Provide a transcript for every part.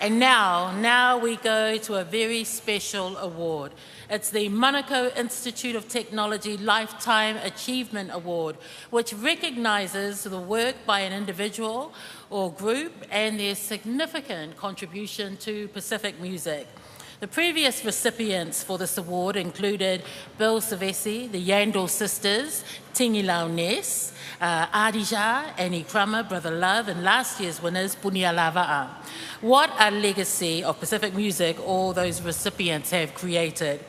And now we go to a very special award. It's the Manukau Institute of Technology Lifetime Achievement Award, which recognises the work by an individual or group and their significant contribution to Pacific music. The previous recipients for this award included Bill Savesi, the Yandel Sisters, Tingi Lau Ness, Adija, Annie Crummer, Brother Love, and last year's winners, Punia Lava'a. What a legacy of Pacific music all those recipients have created.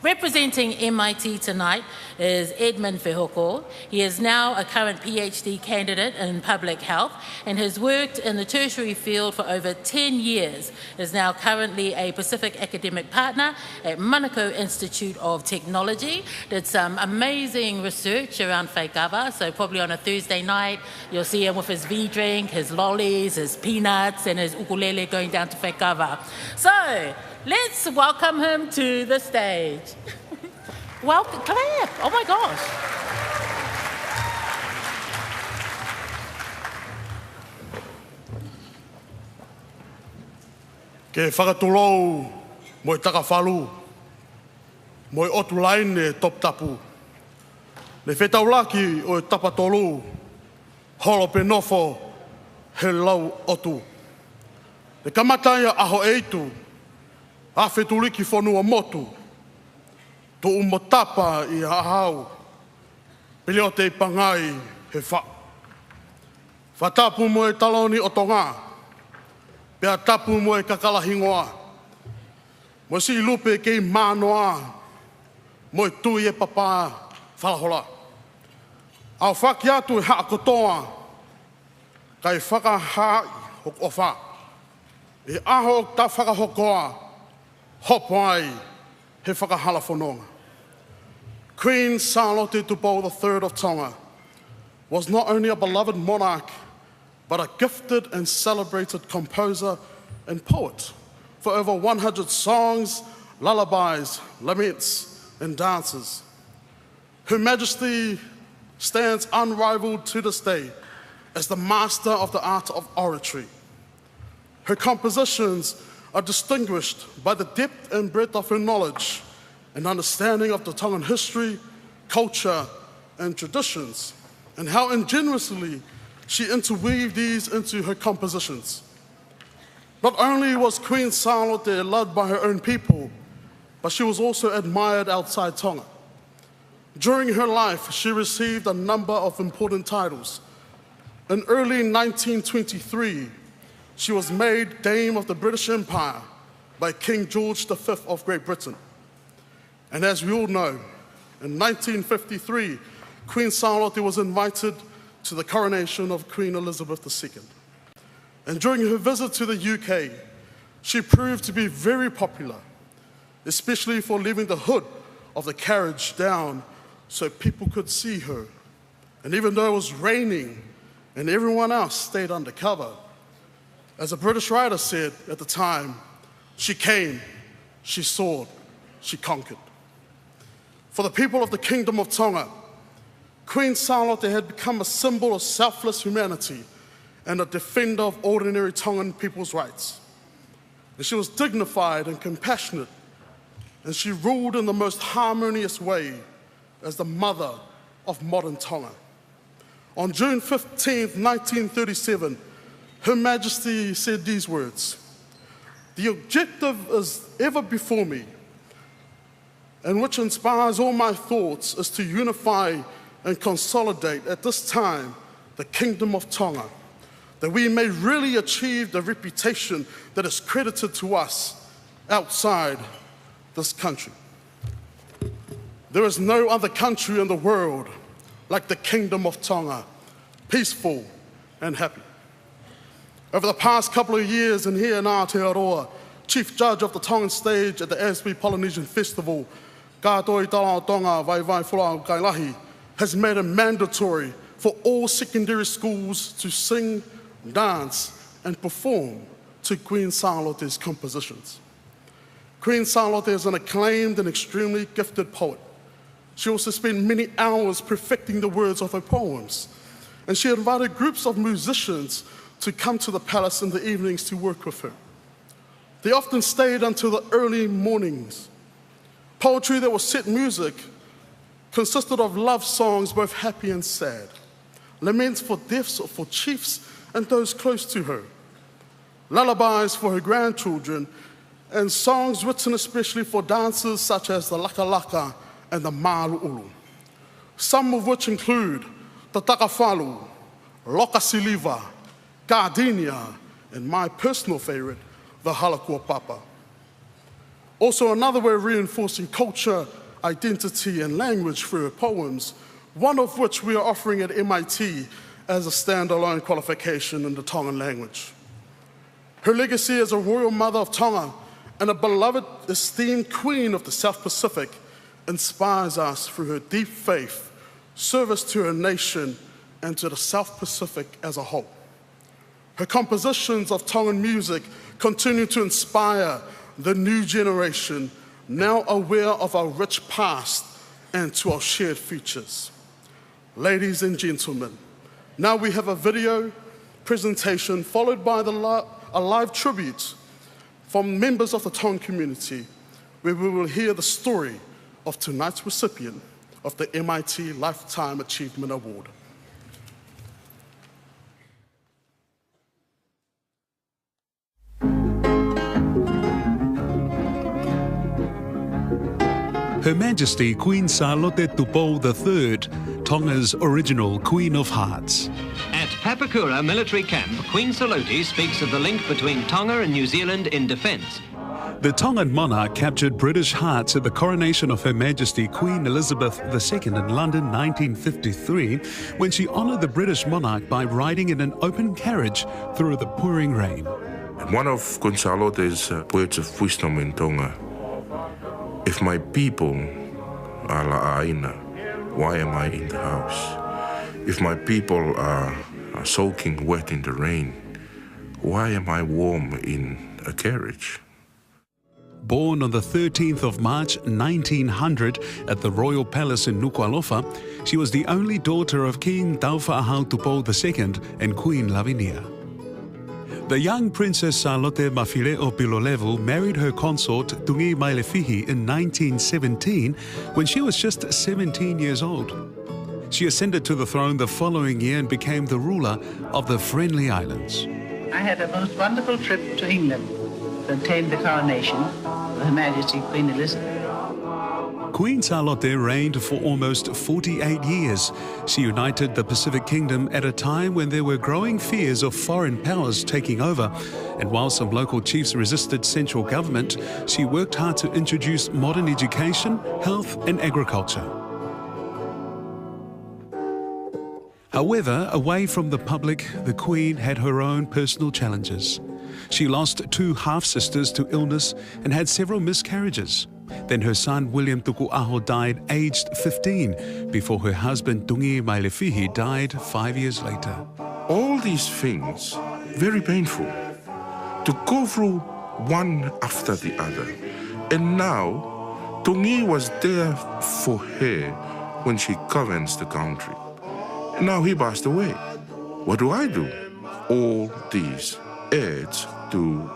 Representing MIT tonight is Edmund Fehoko. He is now a current PhD candidate in public health and has worked in the tertiary field for over 10 years. Is now currently a Pacific academic partner at Manukau Institute of Technology. Did some amazing research around whaikawa, so probably on a Thursday night you'll see him with his V-drink, his lollies, his peanuts and his ukulele going down to whaikawa. So, let's welcome him to the stage. Welcome, clap, oh my gosh. Ke whakatolou mo i takawhalu, mo i otu laine top tapu. Le whetaulaki o i tapatolu, holo pe nofo he lau otu. Le kamataia aho eitu, a whetuliki whanua motu, to umotapa i ahau, pili o te pangai he wha. Whatapu mo e taloni o tonga, pia tapu mo e kakalahingoa, mo si lupe kei manoa, mo e tui e papa whalahola. Au whaki atu e haakotoa, kai whakahai hok o wha. E aho ta whakahokoa, hopai he whakahala whanonga. Queen Salote Tupo III of Tonga was not only a beloved monarch, but a gifted and celebrated composer and poet for over 100 songs, lullabies, laments, and dances. Her Majesty stands unrivaled to this day as the master of the art of oratory. Her compositions are distinguished by the depth and breadth of her knowledge and understanding of the Tongan history, culture, and traditions, and how ingeniously she interweaved these into her compositions. Not only was Queen Salote loved by her own people, but she was also admired outside Tonga. During her life, she received a number of important titles. In early 1923, she was made Dame of the British Empire by King George V of Great Britain. And as we all know, in 1953, Queen Salote was invited to the coronation of Queen Elizabeth II. And during her visit to the UK, she proved to be very popular, especially for leaving the hood of the carriage down so people could see her. And even though it was raining and everyone else stayed undercover, as a British writer said at the time, she came, she soared, she conquered. For the people of the Kingdom of Tonga, Queen Salote had become a symbol of selfless humanity and a defender of ordinary Tongan people's rights. And she was dignified and compassionate, and she ruled in the most harmonious way as the mother of modern Tonga. On June 15, 1937, Her Majesty said these words: "The objective is ever before me, and which inspires all my thoughts, is to unify and consolidate at this time the Kingdom of Tonga, that we may really achieve the reputation that is credited to us outside this country. There is no other country in the world like the Kingdom of Tonga, peaceful and happy." Over the past couple of years in here in Aotearoa, Chief Judge of the Tongan stage at the Asby Polynesian Festival, Kātoi Tālao Tonga Vai Vai Whurao Kailahi, has made it mandatory for all secondary schools to sing, dance, and perform to Queen Salote's compositions. Queen Salote is an acclaimed and extremely gifted poet. She also spent many hours perfecting the words of her poems, and she invited groups of musicians to come to the palace in the evenings to work with her. They often stayed until the early mornings. Poetry that was set music consisted of love songs, both happy and sad, laments for deaths for chiefs and those close to her, lullabies for her grandchildren, and songs written especially for dances such as the Laka Laka and the Malu'ulu, some of which include the Takafalu, Loka Siliva, Gardenia, and my personal favorite, the Halakua Papa. Also, another way of reinforcing culture, identity, and language through her poems, one of which we are offering at MIT as a standalone qualification in the Tongan language. Her legacy as a royal mother of Tonga and a beloved, esteemed queen of the South Pacific inspires us through her deep faith, service to her nation, and to the South Pacific as a whole. Her compositions of Tongan music continue to inspire the new generation, now aware of our rich past and to our shared futures. Ladies and gentlemen, now we have a video presentation followed by a live tribute from members of the Tongan community, where we will hear the story of tonight's recipient of the MIT Lifetime Achievement Award. Her Majesty Queen Salote Tupou III, Tonga's original Queen of Hearts. At Papakura military camp, Queen Salote speaks of the link between Tonga and New Zealand in defence. The Tongan monarch captured British hearts at the coronation of Her Majesty Queen Elizabeth II in London 1953, when she honoured the British monarch by riding in an open carriage through the pouring rain. One of Queen Salote's words of wisdom in Tonga: if my people are la'aina, why am I in the house? If my people are soaking wet in the rain, why am I warm in a carriage? Born on the 13th of March 1900 at the Royal Palace in Nuku'alofa, she was the only daughter of King Taufa'ahau Tupou II and Queen Lavinia. The young Princess Salote Mafileo Pilolevu married her consort Tungi Mailefihi in 1917 when she was just 17 years old. She ascended to the throne the following year and became the ruler of the Friendly Islands. I had a most wonderful trip to England to attend the coronation of Her Majesty Queen Elizabeth. Queen Salote reigned for almost 48 years. She united the Pacific Kingdom at a time when there were growing fears of foreign powers taking over, and while some local chiefs resisted central government, she worked hard to introduce modern education, health and agriculture. However, away from the public, the Queen had her own personal challenges. She lost two half-sisters to illness and had several miscarriages. Then her son William Tuku'aho died aged 15 before her husband Tungi Mailefihi died 5 years later. All these things, very painful, to go through one after the other. And now, Tungi was there for her when she governs the country. And now he passed away. What do I do? All these adds to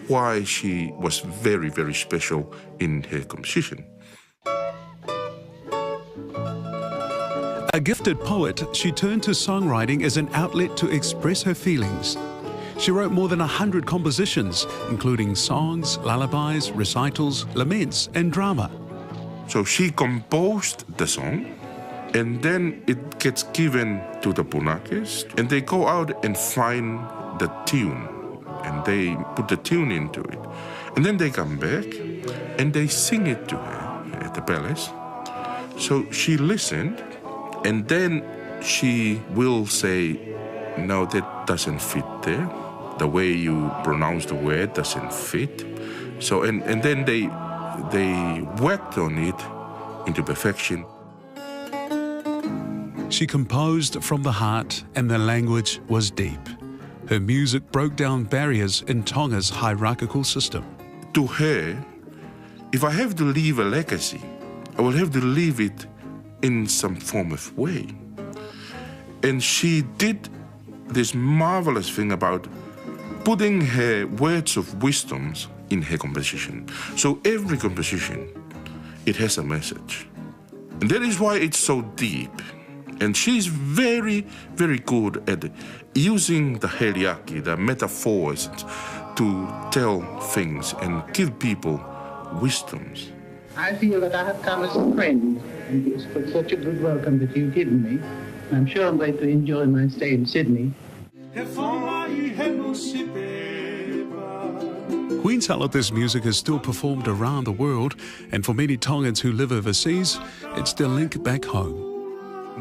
why she was very, very special in her composition. A gifted poet, she turned to songwriting as an outlet to express her feelings. She wrote more than 100 compositions, including songs, lullabies, recitals, laments, and drama. So she composed the song, and then it gets given to the punakes, and they go out and find the tune, and they put the tune into it. And then they come back, and they sing it to her at the palace. So she listened, and then she will say, no, that doesn't fit there. The way you pronounce the word doesn't fit. So, and then they worked on it into perfection. She composed from the heart, and the language was deep. Her music broke down barriers in Tonga's hierarchical system. To her, if I have to leave a legacy, I will have to leave it in some form of way. And she did this marvelous thing about putting her words of wisdoms in her composition. So every composition, it has a message. And that is why it's so deep. And she's very, very good at using the heliaki, the metaphors, to tell things and give people wisdoms. I feel that I have come as a friend, and it's for such a good welcome that you've given me. I'm sure I'm going to enjoy my stay in Sydney. Queen Salote's music is still performed around the world, and for many Tongans who live overseas, it's their link back home.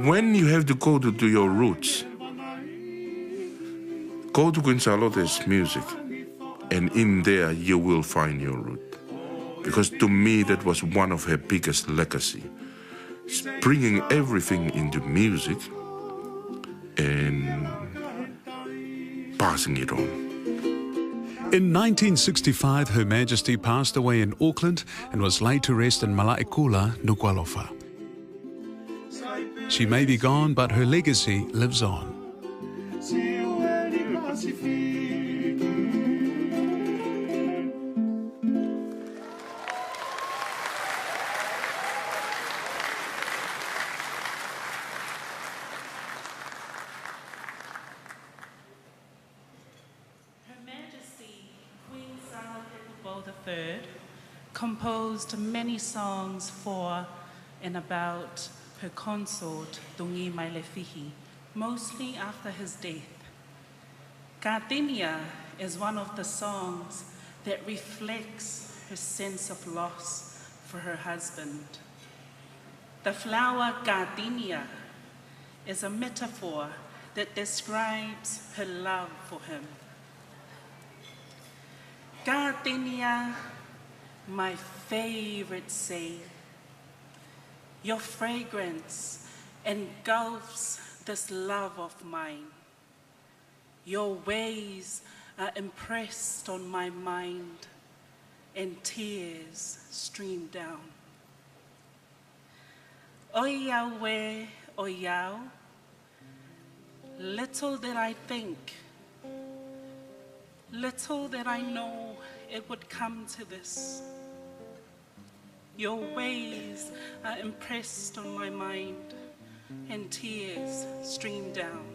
When you have to go to your roots, go to Queen Salote's music, and in there you will find your root. Because to me, that was one of her biggest legacy. It's bringing everything into music and passing it on. In 1965, Her Majesty passed away in Auckland and was laid to rest in Malaekula, Nuku'alofa. She may be gone, but her legacy lives on. III composed many songs for and about her consort, Tungi Mailefihi, mostly after his death. Gardenia is one of the songs that reflects her sense of loss for her husband. The flower gardenia is a metaphor that describes her love for him. Gardenia, my favorite say, your fragrance engulfs this love of mine. Your ways are impressed on my mind, and tears stream down. Oyawe, oyao, little did I think, little did I know it would come to this. Your ways are impressed on my mind, and tears stream down.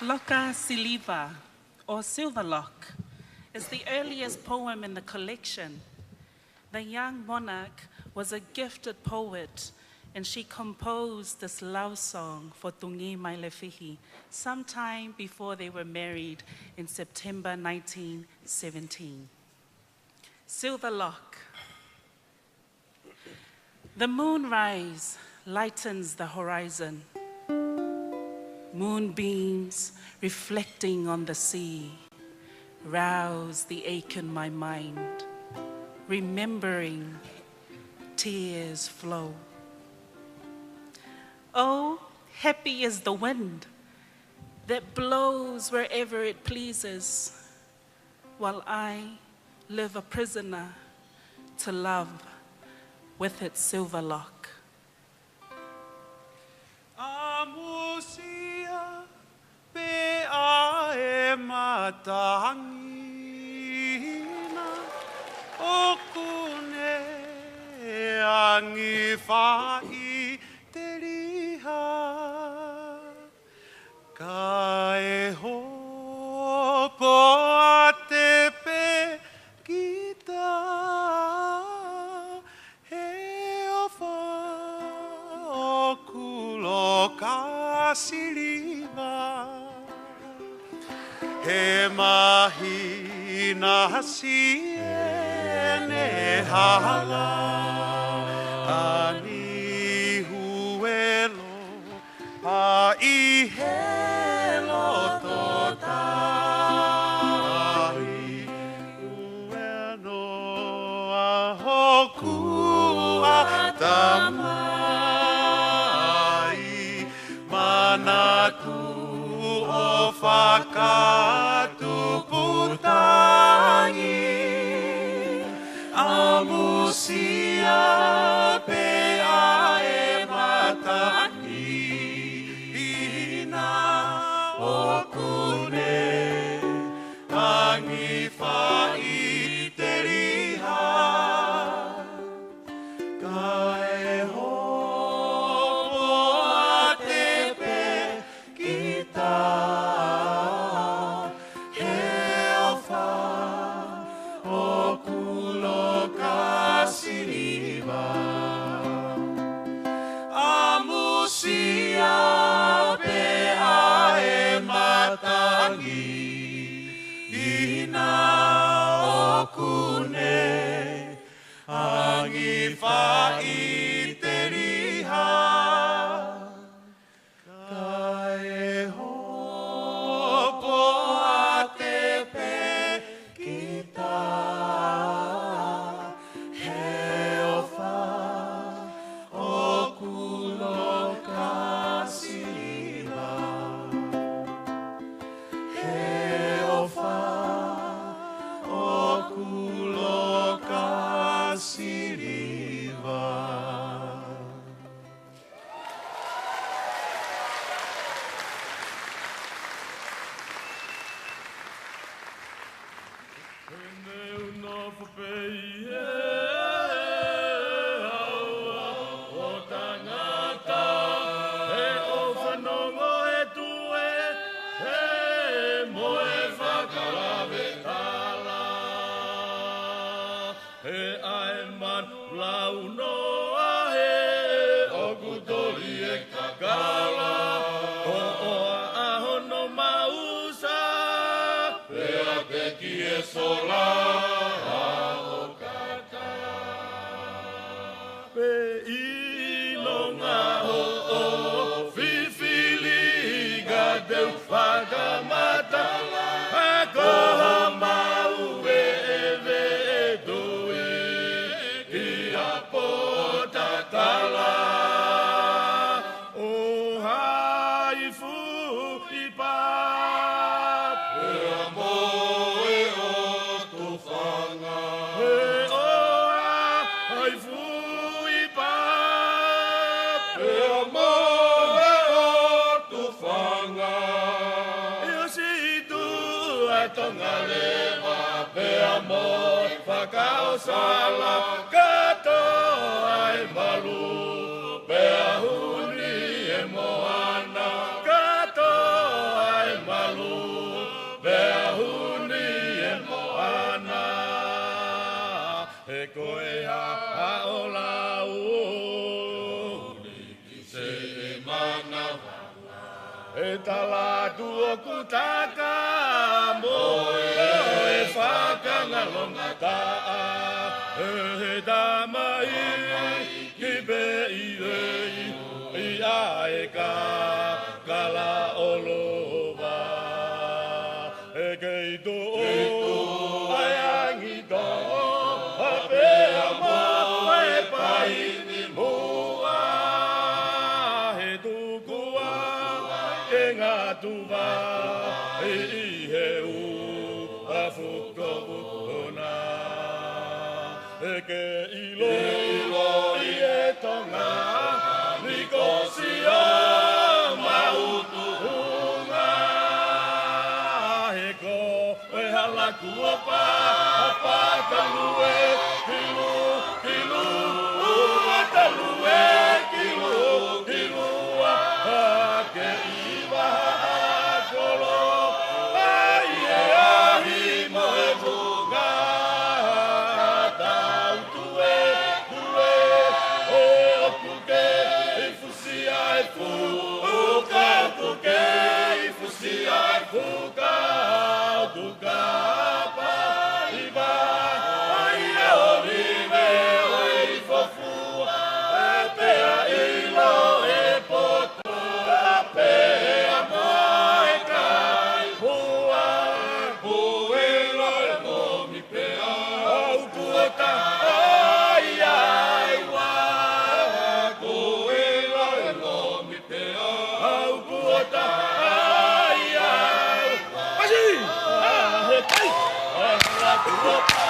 Loka Siliva, or Silver Lock, is the earliest poem in the collection. The young monarch was a gifted poet and she composed this love song for Tungi Mailefihi sometime before they were married in September 1917. Silver Lock. The moonrise lightens the horizon. Moonbeams reflecting on the sea rouse the ache in my mind. Remembering, tears flow. Oh, happy is the wind that blows wherever it pleases, while I live a prisoner to love with its silver lock. Amusia pe ae matangina okune angi fai te riha kae hopo a te pe kita he ofa o kulo kasiriva he mahi nasi ne hala ani huelo a I helo totai ueno a hoku a tamai manaku o whakatu putangi amusia pe ae matangi ina o kune angi whai te riha kae hopo a te pe kita he ofa o kulo kasiriva amusia pe ae matangi ina o kune angi whai te riha kae hopo a te pe kita he ofa o kulo kasiriva he ofa o kulo kasiriva. Sala kato ai malu pea huni e moana kato ai malu pea huni e moana e koe a ola uli e tala tua kutaka moe e whakangalonga taa e damai ki be i ae ka kala olova e kei to ai angi to a pea mo e pai ni mua he tukua e ngā tuwa e he u a whukopuna e ke ilo i e tonga ni kosi o mautuhunga he ko e hala kua pa talue kilu ua talue kilu a ke iwa kolo ai e ahi mo e vuga tau tue e okuke e fusia e fuka okuke e fusia e fuka okuka pa iwa ai e orive o i fofua e pea ilo e poto a pea mo e kai hua huelo e momi pea au tuota ai ai wa huelo e momi pea au tuota ai ai Pasi! He kai! La tuota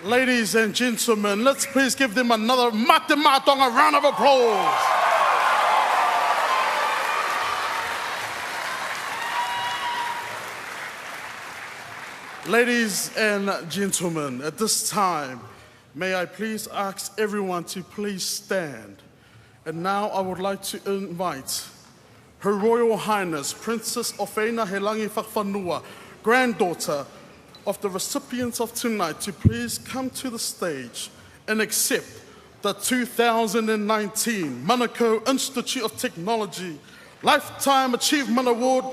Ladies and gentlemen, let's please give them another mate matonga round of applause. Ladies and gentlemen, at this time, may I please ask everyone to please stand. And now I would like to invite Her Royal Highness, Princess Ofeina Helangi Whakawhanua, granddaughter of the recipients of tonight, to please come to the stage and accept the 2019 Manukau Institute of Technology Lifetime Achievement Award,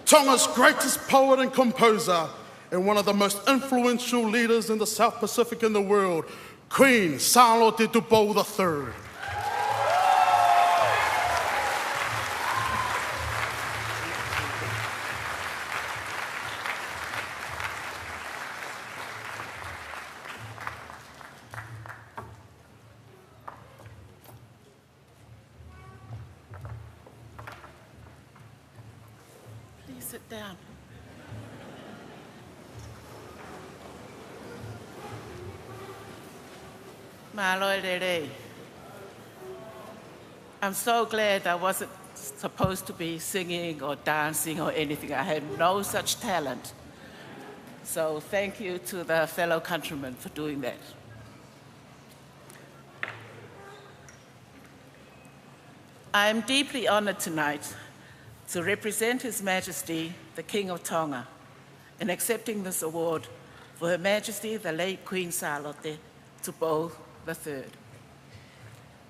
Tonga's greatest poet and composer, and one of the most influential leaders in the South Pacific and the world, Queen Salote Tupou III. Please sit down. Malolere. I'm so glad I wasn't supposed to be singing or dancing or anything. I had no such talent. So thank you to the fellow countrymen for doing that. I am deeply honored tonight to represent His Majesty, the King of Tonga, in accepting this award for Her Majesty, the late Queen Salote Tupou III.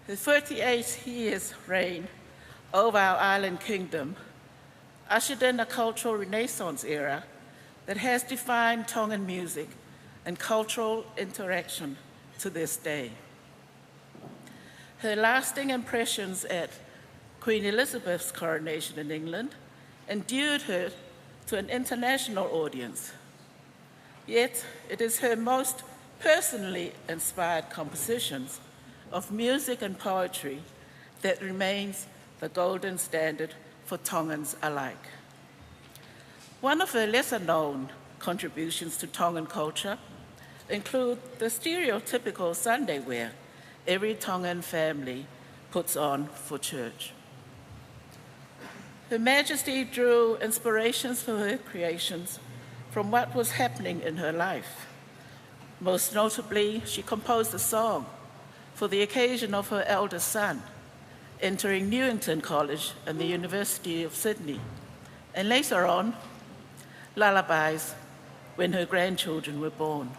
Her 38 years' reign over our island kingdom ushered in a cultural renaissance era that has defined Tongan music and cultural interaction to this day. Her lasting impressions at Queen Elizabeth's coronation in England endeared her to an international audience. Yet it is her most personally inspired compositions of music and poetry that remains the golden standard for Tongans alike. One of her lesser-known contributions to Tongan culture include the stereotypical Sunday wear every Tongan family puts on for church. Her Majesty drew inspirations for her creations from what was happening in her life. Most notably, she composed a song for the occasion of her eldest son entering Newington College and the University of Sydney, and later on, lullabies when her grandchildren were born.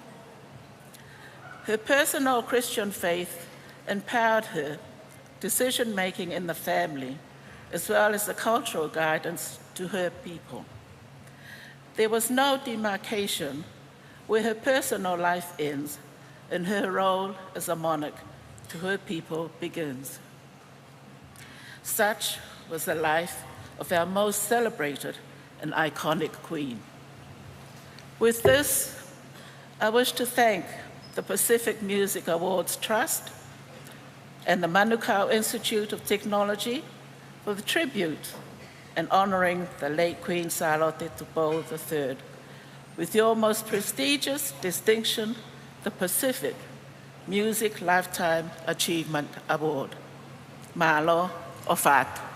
Her personal Christian faith empowered her decision-making in the family, as well as the cultural guidance to her people. There was no demarcation where her personal life ends and her role as a monarch to her people begins. Such was the life of our most celebrated and iconic queen. With this, I wish to thank the Pacific Music Awards Trust and the Manukau Institute of Technology for the tribute and honoring the late Queen Salote Tupou III with your most prestigious distinction, the Pacific Music Lifetime Achievement Award. Mahalo o fatu.